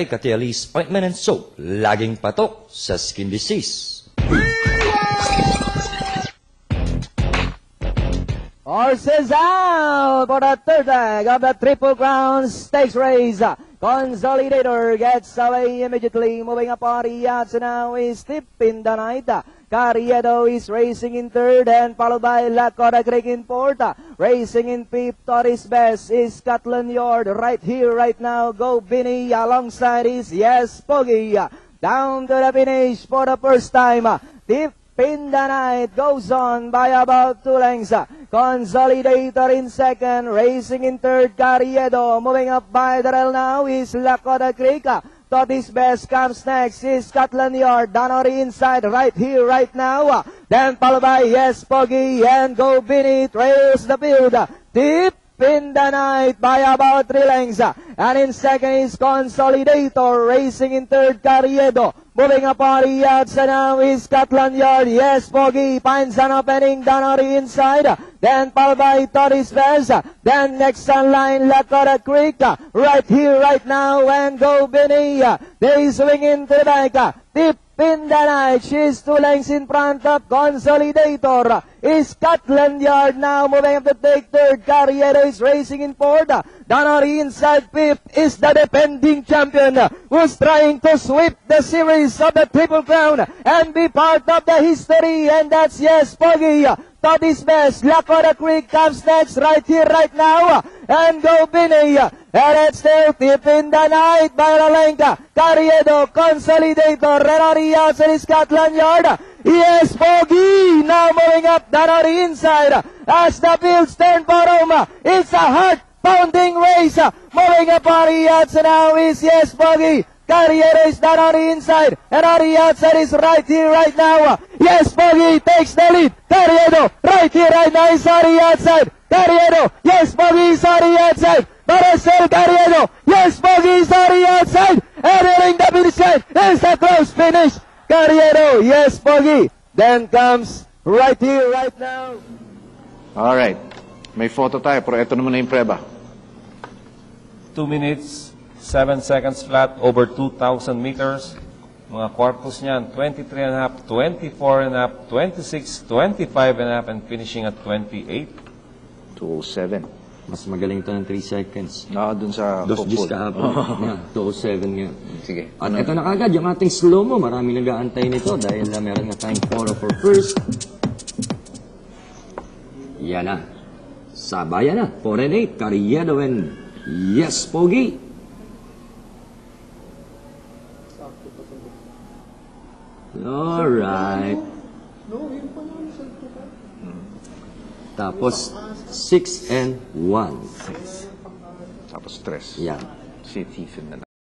Katialis ointment and soap, laging patok sa skin disease. Horses out for the third leg of the Triple Crown Stakes race. Consolidator gets away immediately, moving up on the outs, now is Tip in the Night. Carriedo is racing in third and followed by Lakota Creek in fourth. Racing in fifth, Torres Best is Scotland Yard. Right here, right now, Go Binny alongside is Yes Poggy. Down to the finish for the first time. Tip in the Night goes on by about 2 lengths. Consolidator in second, racing in third, Carriedo. Moving up by the rail now is Lakota Creek. Torres Best comes next is Scotland Yard. Donnery inside, right here, right now. Then followed by Yes Poggy and Go Binny trails the field. Tip in the Night by about 3 lengths. And in second is Consolidator, racing in third, Carriedo. Moving up on the outside now is Scotland Yard. Yes Poggy finds an opening, Donnery inside. Then followed by Torres Best. Then next on line, Lakota Creek. Right here, right now, and Go Binny. They swing into the back. Tip in the Night. She's 2 lengths in front of Consolidator. Is Scotland Yard now moving up to take third. Carriedo is racing in fourth. Donnery inside fifth is the defending champion who's trying to sweep the series of the Triple Crown and be part of the history, and that's Yes Poggy. Torres Best, Lakota Creek comes next, right here, right now, and Go Binny. And it's still Tip in the Night by Ralenka. Carriedo, Consolidator, Renari outside Scotland Yard. Yes Poggy now moving up, Donnery inside as the fields turn for Roma. It's a heart-pounding race. Moving up on the outside now is Yes Poggy. Carriedo is down on the inside, and on the outside is right here, right now. Yes Poggy takes the lead. Carriedo, right here, right now is on the outside. Carriedo, Yes Poggy is on the outside. Marcel Carriedo, Yes Poggy is on the outside. Entering the finish line, it's a close finish. Carriedo, Yes Poggy. Then comes right here, right now. Alright, may photo tayo, pero ito naman na yung preba. 2 minutes, 7 seconds flat, over 2,000 meters. Mga corpus niyan, 23 and a half, 24 and a half, 26, 25 and a half, and finishing at 28. 207. Mas magaling ito ng 3 seconds. Dun sa Dos Hopeful. kahapon. Yeah, 207 nga. Sige. At ito na kagad, yung ating slow-mo. Marami nag-aantay nito dahil meron na tayong photo for first. Yan na. Sabayan na. 4 and 8. Carriedo and Yes Poggy. Alright. Tapos 6 and 1. Tapos stress. Yan. Si Thief in the Night.